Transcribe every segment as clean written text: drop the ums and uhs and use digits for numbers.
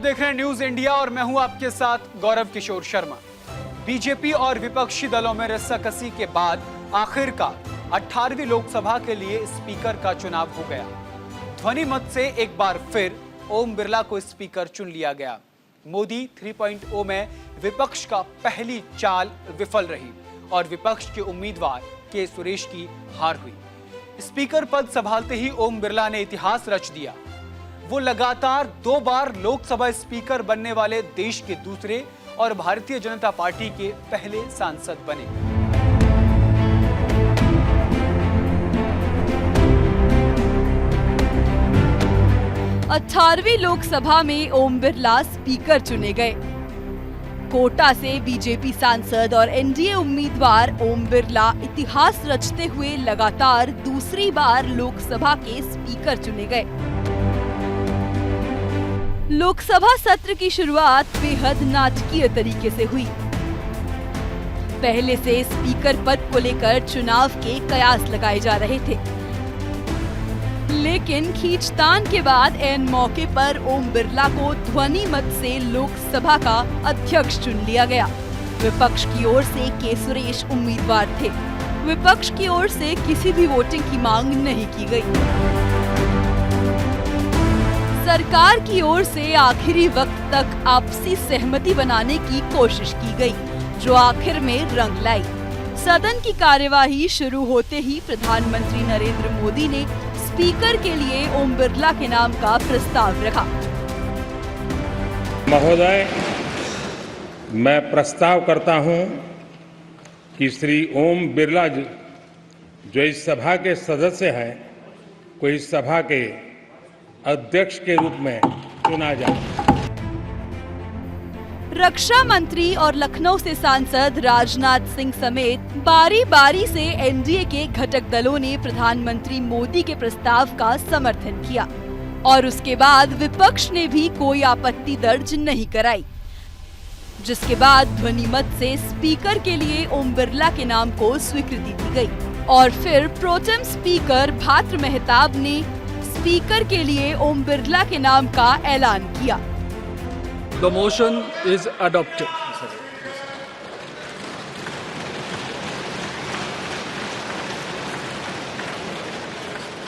देख रहे हैं न्यूज इंडिया और मैं हूं आपके साथ गौरव किशोर शर्मा। बीजेपी और विपक्षी दलों में रस्साकसी के बाद आखिरकार 18वीं लोकसभा के लिए स्पीकर का चुनाव हो गया। ध्वनि मत से एक बार फिर ओम बिरला को स्पीकर चुन लिया गया। मोदी 3.0 में विपक्ष का पहली चाल विफल रही और विपक्ष के उम्मीदवार के सुरेश की हार हुई। स्पीकर पद संभालते ही ओम बिरला ने इतिहास रच दिया। वो लगातार 2 बार लोकसभा स्पीकर बनने वाले देश के दूसरे और भारतीय जनता पार्टी के पहले सांसद बने। अठारहवीं लोकसभा में ओम बिरला स्पीकर चुने गए। कोटा से बीजेपी सांसद और एनडीए उम्मीदवार ओम बिरला इतिहास रचते हुए लगातार दूसरी बार लोकसभा के स्पीकर चुने गए। लोकसभा सत्र की शुरुआत बेहद नाटकीय तरीके से हुई। पहले से स्पीकर पद को लेकर चुनाव के कयास लगाए जा रहे थे, लेकिन खींचतान के बाद ऐन मौके पर ओम बिरला को ध्वनि मत से लोकसभा का अध्यक्ष चुन लिया गया। विपक्ष की ओर से के सुरेश उम्मीदवार थे। विपक्ष की ओर से किसी भी वोटिंग की मांग नहीं की गई। सरकार की ओर से आखिरी वक्त तक आपसी सहमति बनाने की कोशिश की गई, जो आखिर में रंग लाई। सदन की कार्यवाही शुरू होते ही प्रधानमंत्री नरेंद्र मोदी ने स्पीकर के लिए ओम बिरला के नाम का प्रस्ताव रखा। महोदय, मैं प्रस्ताव करता हूं कि श्री ओम बिरला जो इस सभा के सदस्य हैं, को इस सभा के अध्यक्ष के रूप में चुना जाए। रक्षा मंत्री और लखनऊ से सांसद राजनाथ सिंह समेत बारी-बारी से एनडीए के घटक दलों ने प्रधानमंत्री मोदी के प्रस्ताव का समर्थन किया और उसके बाद विपक्ष ने भी कोई आपत्ति दर्ज नहीं कराई, जिसके बाद ध्वनि मत से स्पीकर के लिए ओम बिरला के नाम को स्वीकृति दी गई और फिर प्रोटेम स्पीकर भाद्र मेहताब ने स्पीकर के लिए ओम बिरला के नाम का ऐलान किया। The motion is adopted.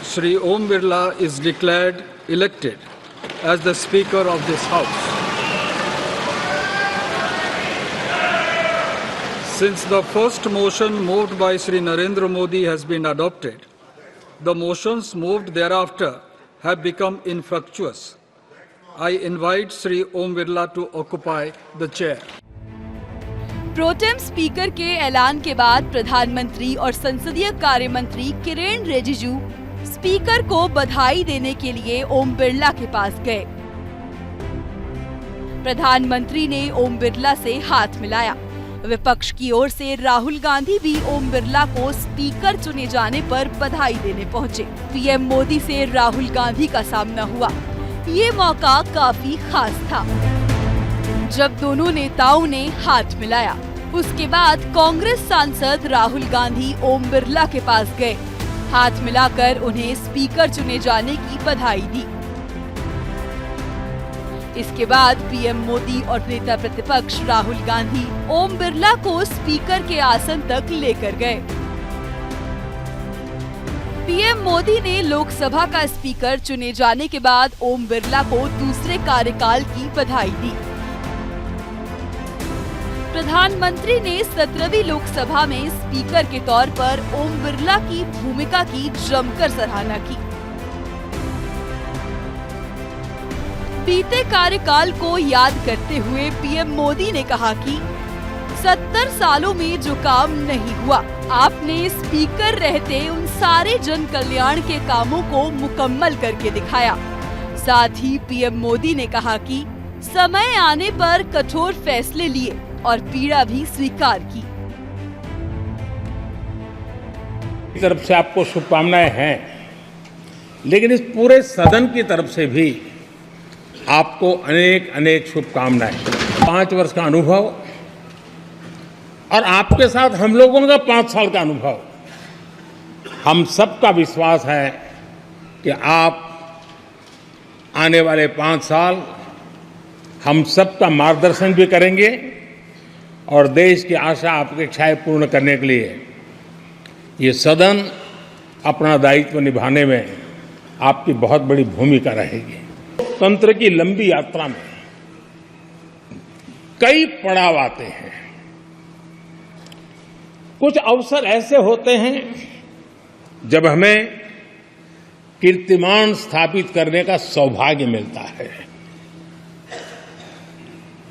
Shri Om Birla is declared elected as the Speaker of this House. Since the first motion moved by Shri Narendra Modi has been adopted, the motions moved thereafter have become infructuous. I invite Shri Om Birla to occupy the chair. Pro tem speaker के ऐलान के बाद प्रधानमंत्री और संसदीय कार्य मंत्री Kiren Rijiju speaker को बधाई देने के लिए ओम बिरला के पास गए। प्रधानमंत्री ने ओम बिरला से हाथ मिलाया। विपक्ष की ओर से राहुल गांधी भी ओम बिरला को स्पीकर चुने जाने पर बधाई देने पहुंचे। पीएम मोदी से राहुल गांधी का सामना हुआ। ये मौका काफी खास था, जब दोनों नेताओं ने हाथ मिलाया। उसके बाद कांग्रेस सांसद राहुल गांधी ओम बिरला के पास गए। हाथ मिलाकर उन्हें स्पीकर चुने जाने की बधाई दी। इसके बाद पीएम मोदी और नेता प्रतिपक्ष राहुल गांधी ओम बिरला को स्पीकर के आसन तक लेकर गए। पीएम मोदी ने लोकसभा का स्पीकर चुने जाने के बाद ओम बिरला को दूसरे कार्यकाल की बधाई दी। प्रधानमंत्री ने 17वीं लोकसभा में स्पीकर के तौर पर ओम बिरला की भूमिका की जमकर सराहना की। बीते कार्यकाल को याद करते हुए पीएम मोदी ने कहा कि 70 सालों में जो काम नहीं हुआ, आपने स्पीकर रहते उन सारे जन कल्याण के कामों को मुकम्मल करके दिखाया। साथ ही पीएम मोदी ने कहा कि समय आने पर कठोर फैसले लिए और पीड़ा भी स्वीकार की। तरफ से आपको शुभकामनाएं हैं, लेकिन इस पूरे सदन की तरफ से भी आपको अनेक अनेक शुभकामनाएं। 5 वर्ष का अनुभव और आपके साथ हम लोगों का 5 साल का अनुभव, हम सबका विश्वास है कि आप आने वाले 5 साल हम सबका मार्गदर्शन भी करेंगे और देश की आशा अपेक्षाएं पूर्ण करने के लिए ये सदन अपना दायित्व निभाने में आपकी बहुत बड़ी भूमिका रहेगी। तंत्र की लंबी यात्रा में कई पड़ाव आते हैं। कुछ अवसर ऐसे होते हैं जब हमें कीर्तिमान स्थापित करने का सौभाग्य मिलता है।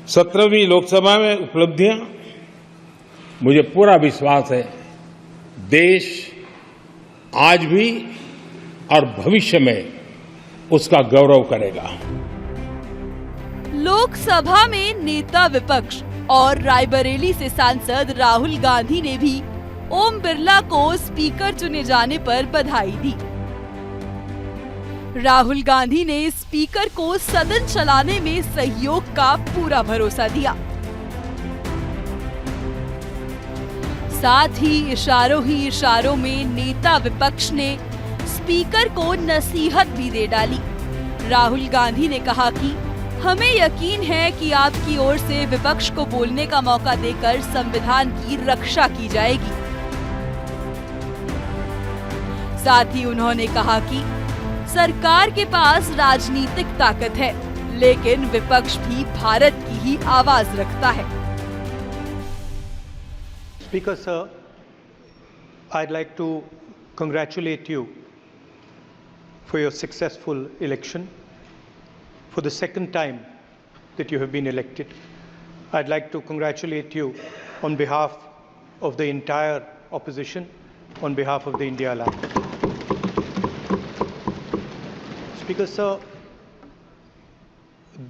17वीं लोकसभा में उपलब्धियां, मुझे पूरा विश्वास है देश आज भी और भविष्य में उसका गौरव करेगा। लोकसभा में नेता विपक्ष और रायबरेली से सांसद राहुल गांधी ने भी ओम बिरला को स्पीकर चुने जाने पर बधाई दी। राहुल गांधी ने स्पीकर को सदन चलाने में सहयोग का पूरा भरोसा दिया। साथ ही इशारों में नेता विपक्ष ने स्पीकर को नसीहत भी दे डाली। राहुल गांधी ने कहा कि हमें यकीन है कि आपकी ओर से विपक्ष को बोलने का मौका देकर संविधान की रक्षा की जाएगी। साथ ही उन्होंने कहा कि सरकार के पास राजनीतिक ताकत है, लेकिन विपक्ष भी भारत की ही आवाज रखता है। Speaker sir, I'd like to congratulate you for your successful election. For the second time that you have been elected, I'd like to congratulate you on behalf of the entire opposition, on behalf of the India Alliance. Speaker sir,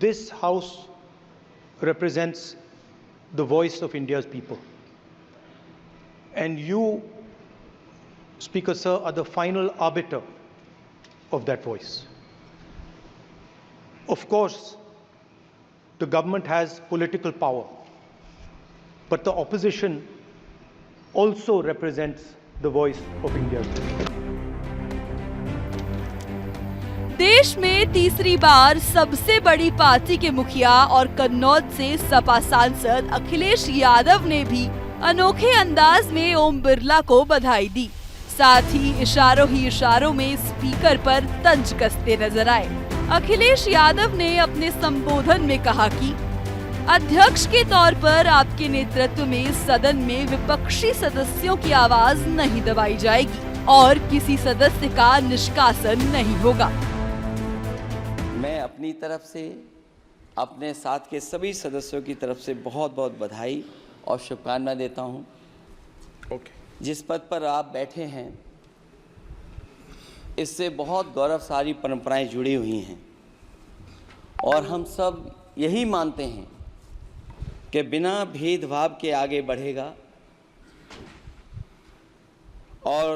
this House represents the voice of India's people. And you, Speaker sir, are the final arbiter of that voice. Of course, the government has political power, but the opposition also represents the voice of India's people. देश में तीसरी बार सबसे बड़ी party के मुखिया और कन्नौज से सपा सांसद अखिलेश यादव ने भी अनोखे अंदाज में ओम बिरला को बधाई दी। साथ ही इशारों में स्पीकर पर तंज कसते नजर आए। अखिलेश यादव ने अपने संबोधन में कहा कि अध्यक्ष के तौर पर आपके नेतृत्व में सदन में विपक्षी सदस्यों की आवाज नहीं दबाई जाएगी और किसी सदस्य का निष्कासन नहीं होगा। मैं अपनी तरफ से अपने साथ के सभी सदस्यों की तरफ से बहुत बहुत बधाई और शुभकामनाएं देता हूं। जिस पद पर आप बैठे हैं इससे बहुत गौरवशाली परंपराएं जुड़ी हुई हैं और हम सब यही मानते हैं कि बिना भेदभाव के आगे बढ़ेगा और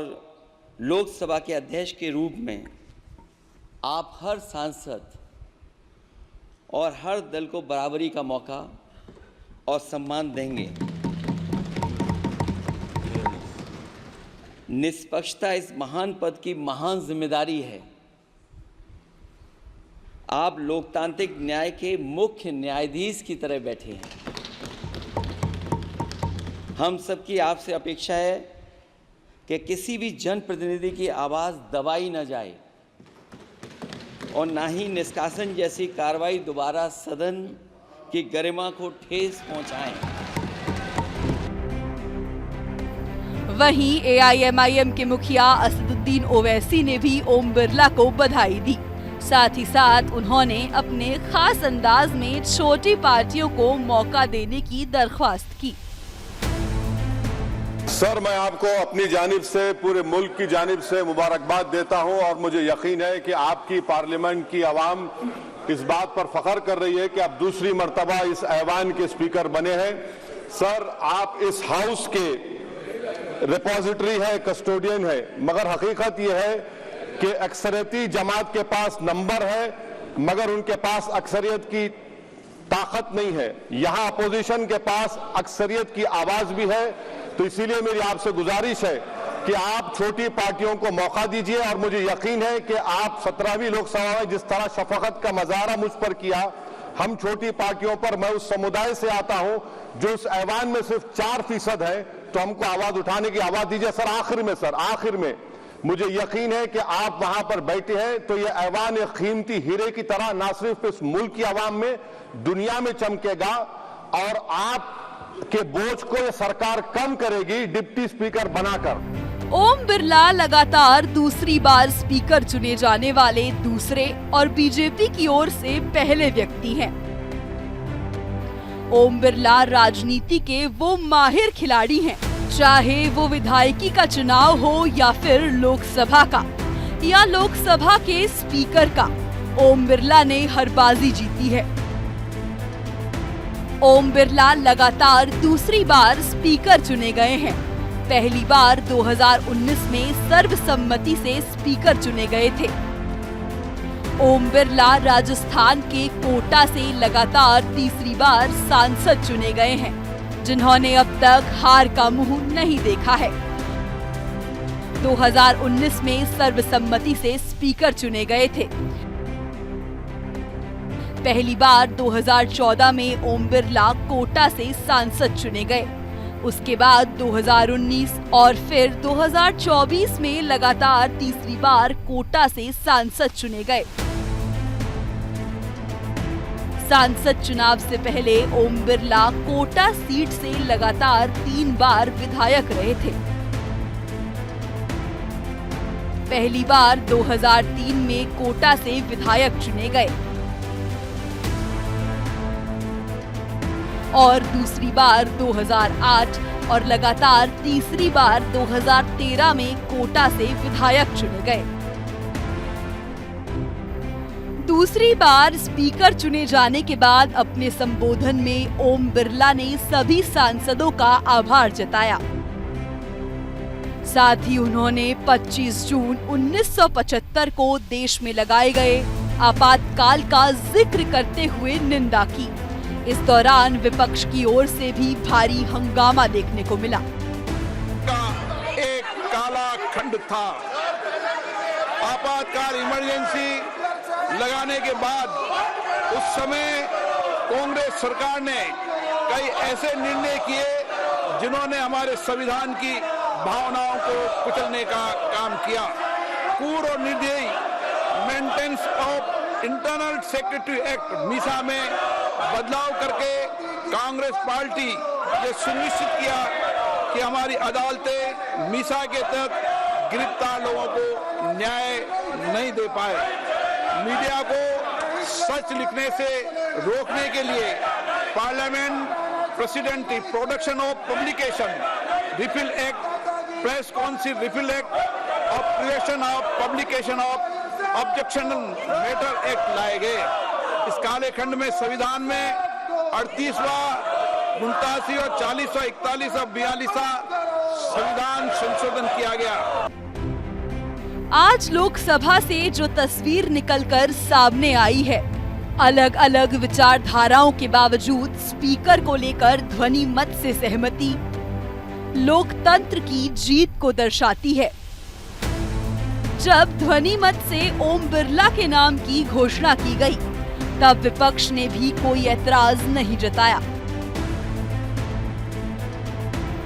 लोकसभा के अध्यक्ष के रूप में आप हर सांसद और हर दल को बराबरी का मौका और सम्मान देंगे। निष्पक्षता इस महान पद की महान जिम्मेदारी है। आप लोकतांत्रिक न्याय के मुख्य न्यायाधीश की तरह बैठे हैं। हम सबकी आपसे अपेक्षा है कि किसी भी जनप्रतिनिधि की आवाज़ दबाई न जाए और ना ही निष्कासन जैसी कार्रवाई दोबारा सदन की गरिमा को ठेस पहुंचाएं। वहीं AIMIM के मुखिया असदुद्दीन ओवैसी ने भी ओम बिरला को बधाई दी। साथ ही साथ उन्होंने अपने खास अंदाज में छोटी पार्टियों को मौका देने की दरख्वास्त की। सर, मैं आपको अपनी जानिब से, पूरे मुल्क की जानिब से मुबारकबाद देता हूं और मुझे यकीन है कि आपकी पार्लियामेंट की आवाम इस बात पर फख्र कर रही है कि आप दूसरी मर्तबा इस ऐवान के स्पीकर बने हैं। सर, आप इस हाउस के रिपोजिटरी है, कस्टोडियन है, मगर हकीकत यह है कि अक्सरियती जमात के पास नंबर है मगर उनके पास अक्सरियत की ताकत नहीं है। यहां अपोजिशन के पास अक्सरियत की आवाज भी है, तो इसीलिए मेरी आपसे गुजारिश है कि आप छोटी पार्टियों को मौका दीजिए और मुझे यकीन है कि आप 17वीं लोकसभा में जिस तरह शफकत का मुजाहरा मुझ पर किया, हम छोटी पार्टियों पर, मैं उस समुदाय से आता हूं जो इस ऐवान में सिर्फ 4% है, तो हमको आवाज उठाने की आवाज दीजिए। सर आखिर में मुझे यकीन है कि आप वहां पर बैठे हैं तो ये ऐवान एक कीमती हीरे की तरह ना सिर्फ इस मुल्क की आवाम में, दुनिया में चमकेगा और आपके बोझ को ये सरकार कम करेगी डिप्टी स्पीकर बनाकर। ओम बिरला लगातार दूसरी बार स्पीकर चुने जाने वाले दूसरे और बीजेपी की ओर से पहले व्यक्ति हैं। ओम बिरला राजनीति के वो माहिर खिलाड़ी हैं, चाहे वो विधायकी का चुनाव हो या फिर लोकसभा का या लोकसभा के स्पीकर का, ओम बिरला ने हर बाजी जीती है। ओम बिरला लगातार दूसरी बार स्पीकर चुने गए हैं। पहली बार 2019 में सर्वसम्मति से स्पीकर चुने गए थे। ओम बिरला राजस्थान के कोटा से लगातार तीसरी बार सांसद चुने गए हैं, जिन्होंने अब तक हार का मुंह नहीं देखा है। 2019 में सर्वसम्मति से स्पीकर चुने गए थे। पहली बार 2014 में ओम बिरला कोटा से सांसद चुने गए। उसके बाद 2019 और फिर 2024 में लगातार तीसरी बार कोटा से सांसद चुने गए। सांसद चुनाव से पहले ओम बिरला कोटा सीट से लगातार 3 बार विधायक रहे थे। पहली बार 2003 में कोटा से विधायक चुने गए और दूसरी बार 2008 और लगातार तीसरी बार 2013 में कोटा से विधायक चुने गए। दूसरी बार स्पीकर चुने जाने के बाद अपने संबोधन में ओम बिरला ने सभी सांसदों का आभार जताया। साथ ही उन्होंने 25 जून 1975 को देश में लगाए गए आपातकाल का जिक्र करते हुए निंदा की। इस दौरान विपक्ष की ओर से भी भारी हंगामा देखने को मिला। एक काला खंड था। आपातकाल इमरजेंसी लगाने के बाद उस समय कांग्रेस सरकार ने कई ऐसे निर्णय किए जिन्होंने हमारे संविधान की भावनाओं को कुचलने का काम किया। पूर्व और निर्दयी maintenance of internal secretary act Misa में बदलाव करके कांग्रेस पार्टी ये सुनिश्चित किया कि हमारी अदालतें मीसा के तहत गिरफ्तार लोगों को न्याय नहीं दे पाए। मीडिया को सच लिखने से रोकने के लिए parliament president production of publication refill act, press council refill act और creation of publication of objection matter act लाए गए। इस काले खंड में संविधान में 38वां, 89 और 40 और 41 और 42वां संविधान संशोधन किया गया। आज लोकसभा से जो तस्वीर निकलकर सामने आई है, अलग अलग विचारधाराओं के बावजूद स्पीकर को लेकर ध्वनि मत से सहमति लोकतंत्र की जीत को दर्शाती है। जब ध्वनि मत से ओम बिरला के नाम की घोषणा की गई, तब विपक्ष ने भी कोई ऐतराज नहीं जताया।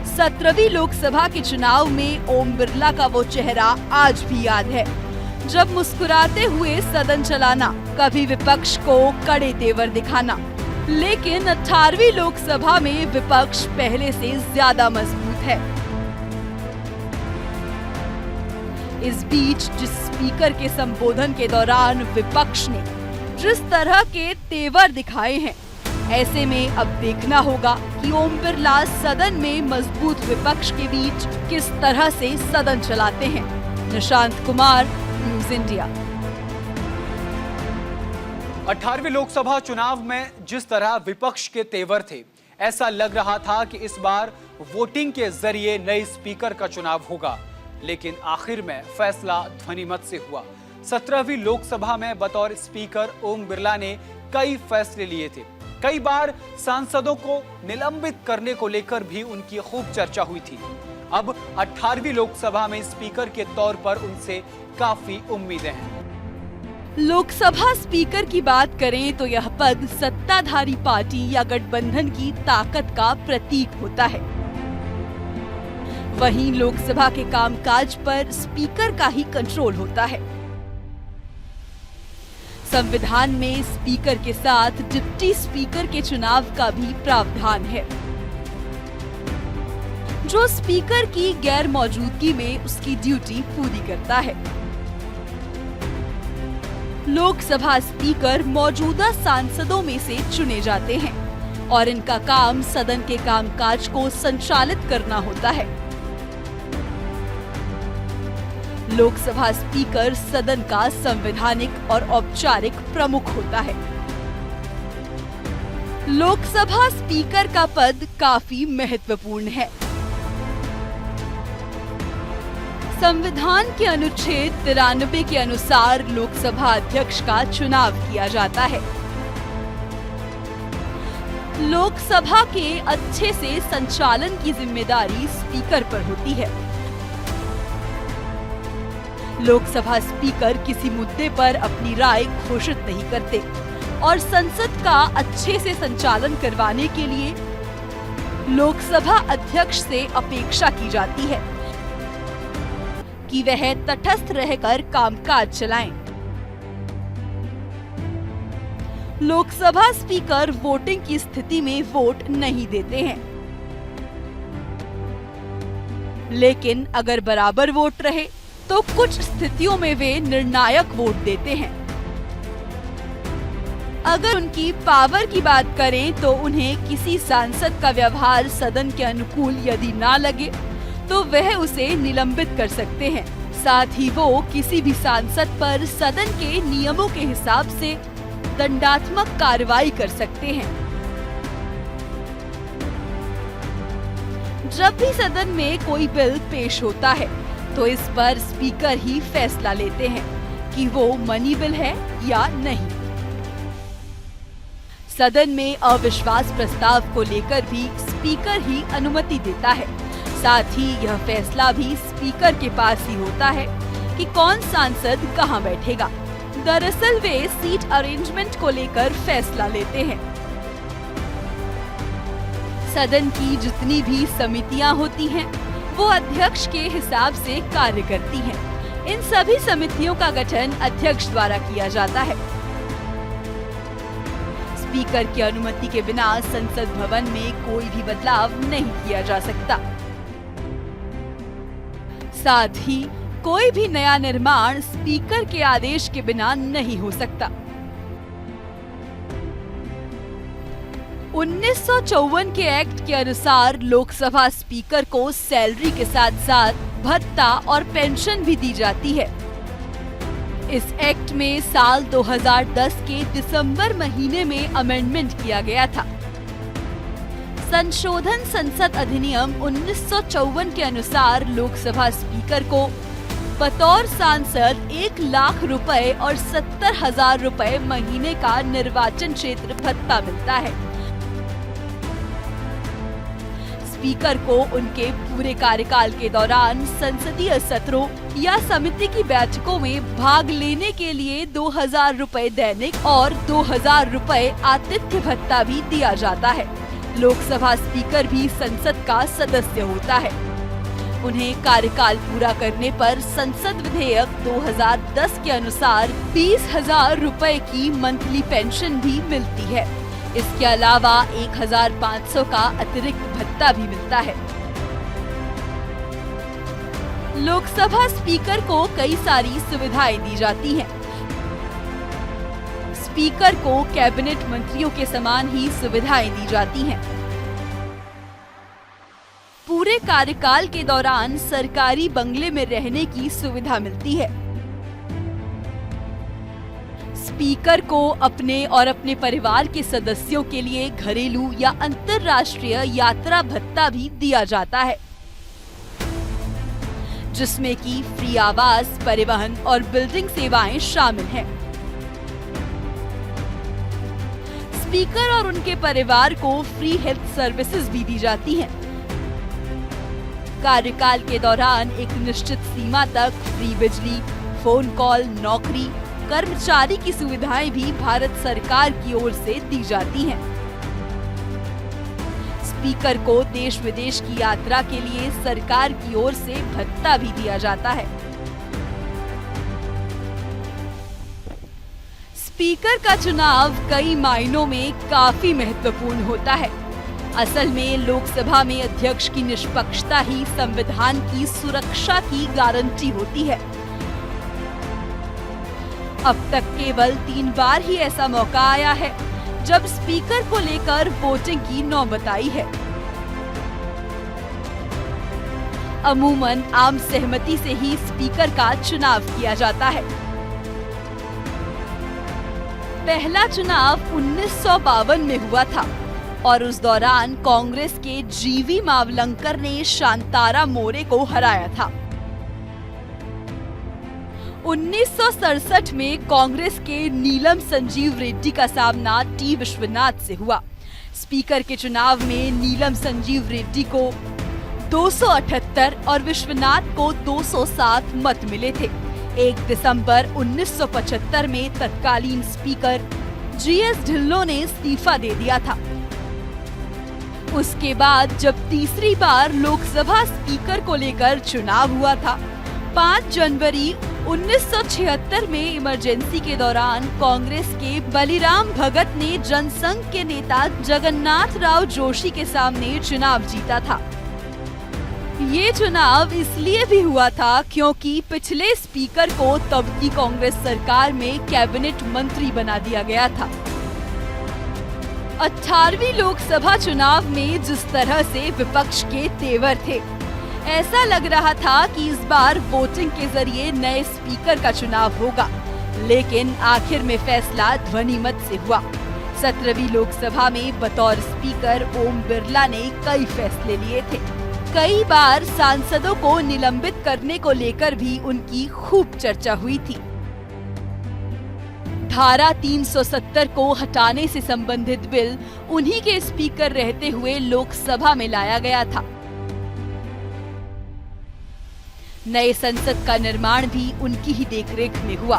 17वीं लोकसभा के चुनाव में ओम बिरला का वो चेहरा आज भी याद है, जब मुस्कुराते हुए सदन चलाना, कभी विपक्ष को कड़े तेवर दिखाना। लेकिन 18वीं लोकसभा में विपक्ष पहले से ज्यादा मजबूत है। इस बीच जिस स्पीकर के संबोधन के दौरान विपक्ष ने जिस तरह के तेवर दिखाए हैं, ऐसे में अब देखना होगा कि ओम बिरला सदन में मजबूत विपक्ष के बीच किस तरह से सदन चलाते हैं। Nishant Kumar, news India. 18वें लोकसभा चुनाव में जिस तरह विपक्ष के तेवर थे, ऐसा लग रहा था कि इस बार वोटिंग के जरिए नए स्पीकर का चुनाव होगा, लेकिन आखिर में फैसला ध्वनिमत से हुआ। 17वीं लोकसभा में बतौर स्पीकर ओम बिरला ने कई फैसले लिए थे। कई बार सांसदों को निलंबित करने को लेकर भी उनकी खूब चर्चा हुई थी। अब 18वीं लोकसभा में स्पीकर के तौर पर उनसे काफी उम्मीदें हैं। लोकसभा स्पीकर की बात करें तो यह पद सत्ताधारी पार्टी या गठबंधन की ताकत का प्रतीक होता है। वहीं लोकसभा के कामकाज पर स्पीकर का ही कंट्रोल होता है। संविधान में स्पीकर के साथ डिप्टी स्पीकर के चुनाव का भी प्रावधान है, जो स्पीकर की गैर मौजूदगी में उसकी ड्यूटी पूरी करता है। लोकसभा स्पीकर मौजूदा सांसदों में से चुने जाते हैं और इनका काम सदन के कामकाज को संचालित करना होता है। लोकसभा स्पीकर सदन का संवैधानिक और औपचारिक प्रमुख होता है। लोकसभा स्पीकर का पद काफी महत्वपूर्ण है। संविधान के अनुच्छेद 93 के अनुसार लोकसभा अध्यक्ष का चुनाव किया जाता है। लोकसभा के अच्छे से संचालन की जिम्मेदारी स्पीकर पर होती है। लोकसभा स्पीकर किसी मुद्दे पर अपनी राय घोषित नहीं करते और संसद का अच्छे से संचालन करवाने के लिए लोकसभा अध्यक्ष से अपेक्षा की जाती है कि वह तटस्थ रहकर कामकाज चलाएं। लोकसभा स्पीकर वोटिंग की स्थिति में वोट नहीं देते हैं, लेकिन अगर बराबर वोट रहे तो कुछ स्थितियों में वे निर्णायक वोट देते हैं। अगर उनकी पावर की बात करें तो उन्हें किसी सांसद का व्यवहार सदन के अनुकूल यदि ना लगे तो वह उसे निलंबित कर सकते हैं। साथ ही वो किसी भी सांसद पर सदन के नियमों के हिसाब से दंडात्मक कार्रवाई कर सकते हैं। जब भी सदन में कोई बिल पेश होता है तो इस पर स्पीकर ही फैसला लेते हैं कि वो मनी बिल है या नहीं। सदन में अविश्वास प्रस्ताव को लेकर भी स्पीकर ही अनुमति देता है। साथ ही यह फैसला भी स्पीकर के पास ही होता है कि कौन सांसद कहां बैठेगा। दरअसल वे सीट अरेंजमेंट को लेकर फैसला लेते हैं। सदन की जितनी भी समितियां होती हैं, वो अध्यक्ष के हिसाब से कार्य करती हैं। इन सभी समितियों का गठन अध्यक्ष द्वारा किया जाता है। स्पीकर की अनुमति के बिना संसद भवन में कोई भी बदलाव नहीं किया जा सकता। साथ ही कोई भी नया निर्माण स्पीकर के आदेश के बिना नहीं हो सकता। 1954 के एक्ट के अनुसार लोकसभा स्पीकर को सैलरी के साथ साथ भत्ता और पेंशन भी दी जाती है। इस एक्ट में साल 2010 के दिसंबर महीने में अमेंडमेंट किया गया था। संशोधन संसद अधिनियम 1954 के अनुसार लोकसभा स्पीकर को बतौर सांसद 1 लाख रुपए और 70,000 रुपए महीने का निर्वाचन क्षेत्र भत्ता मिलता है। स्पीकर को उनके पूरे कार्यकाल के दौरान संसदीय सत्रों या समिति की बैठकों में भाग लेने के लिए 2,000 रुपए दैनिक और 2,000 रुपए आतिथ्य भत्ता भी दिया जाता है। लोकसभा स्पीकर भी संसद का सदस्य होता है। उन्हें कार्यकाल पूरा करने पर संसद विधेयक 2010 के अनुसार 20,000 रुपए की मंथली पेंशन भी मिलती है। इसके अलावा 1,500 का अतिरिक्त भत्ता भी मिलता है। लोकसभा स्पीकर को कई सारी सुविधाएं दी जाती हैं। स्पीकर को कैबिनेट मंत्रियों के समान ही सुविधाएं दी जाती हैं। पूरे कार्यकाल के दौरान सरकारी बंगले में रहने की सुविधा मिलती है। स्पीकर को अपने और अपने परिवार के सदस्यों के लिए घरेलू या अंतर्राष्ट्रीय यात्रा भत्ता भी दिया जाता है, जिसमें कि फ्री आवास, परिवहन और बिल्डिंग सेवाएं शामिल हैं। स्पीकर और उनके परिवार को फ्री हेल्थ सर्विसेज भी दी जाती हैं। कार्यकाल के दौरान एक निश्चित सीमा तक फ्री बिजली, फोन कॉल, नौकरी, कर्मचारी की सुविधाएं भी भारत सरकार की ओर से दी जाती हैं। स्पीकर को देश विदेश की यात्रा के लिए सरकार की ओर से भत्ता भी दिया जाता है। स्पीकर का चुनाव कई मायनों में काफी महत्वपूर्ण होता है। असल में लोकसभा में अध्यक्ष की निष्पक्षता ही संविधान की सुरक्षा की गारंटी होती है। अब तक केवल 3 बार ही ऐसा मौका आया है जब स्पीकर को लेकर वोटिंग की नौबत आई है। अमूमन आम सहमति से ही स्पीकर का चुनाव किया जाता है। पहला चुनाव 1952 में हुआ था और उस दौरान कांग्रेस के जीवी मावलंकर ने शांतारा मोरे को हराया था। 1967 में कांग्रेस के नीलम संजीव रेड्डी का सामना टी विश्वनाथ से हुआ। स्पीकर के चुनाव में नीलम संजीव रेड्डी को 278 और विश्वनाथ को 207 मत मिले थे। 1 दिसंबर 1975 में तत्कालीन स्पीकर जीएस ढिल्लों ने इस्तीफा दे दिया था। उसके बाद जब तीसरी बार लोकसभा स्पीकर को लेकर चुनाव हुआ था, 5 जनवरी 1976 में इमरजेंसी के दौरान कांग्रेस के बलिराम भगत ने जनसंघ के नेता जगन्नाथ राव जोशी के सामने चुनाव जीता था। ये चुनाव इसलिए भी हुआ था क्योंकि पिछले स्पीकर को तब की कांग्रेस सरकार में कैबिनेट मंत्री बना दिया गया था। 18वीं लोकसभा चुनाव में जिस तरह से विपक्ष के तेवर थे, ऐसा लग रहा था कि इस बार वोटिंग के जरिए नए स्पीकर का चुनाव होगा, लेकिन आखिर में फैसला ध्वनिमत से हुआ। 17वीं लोकसभा में बतौर स्पीकर ओम बिरला ने कई फैसले लिए थे। कई बार सांसदों को निलंबित करने को लेकर भी उनकी खूब चर्चा हुई थी। धारा 370 को हटाने से संबंधित बिल उन्हीं के स्पीकर रहते हुए लोकसभा में लाया गया था। नए संसद का निर्माण भी उनकी ही देखरेख में हुआ।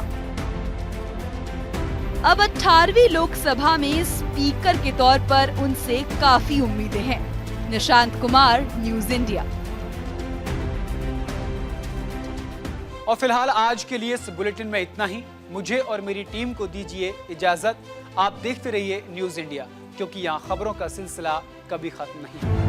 अब 18वीं लोकसभा में स्पीकर के तौर पर उनसे काफी उम्मीदें हैं। Nishant Kumar, news India. और फिलहाल आज के लिए इस बुलेटिन में इतना ही। मुझे और मेरी टीम को दीजिए इजाजत। आप देखते रहिए न्यूज़ इंडिया, क्योंकि यहाँ खबरों का सिलसिला कभी खत्म नहीं।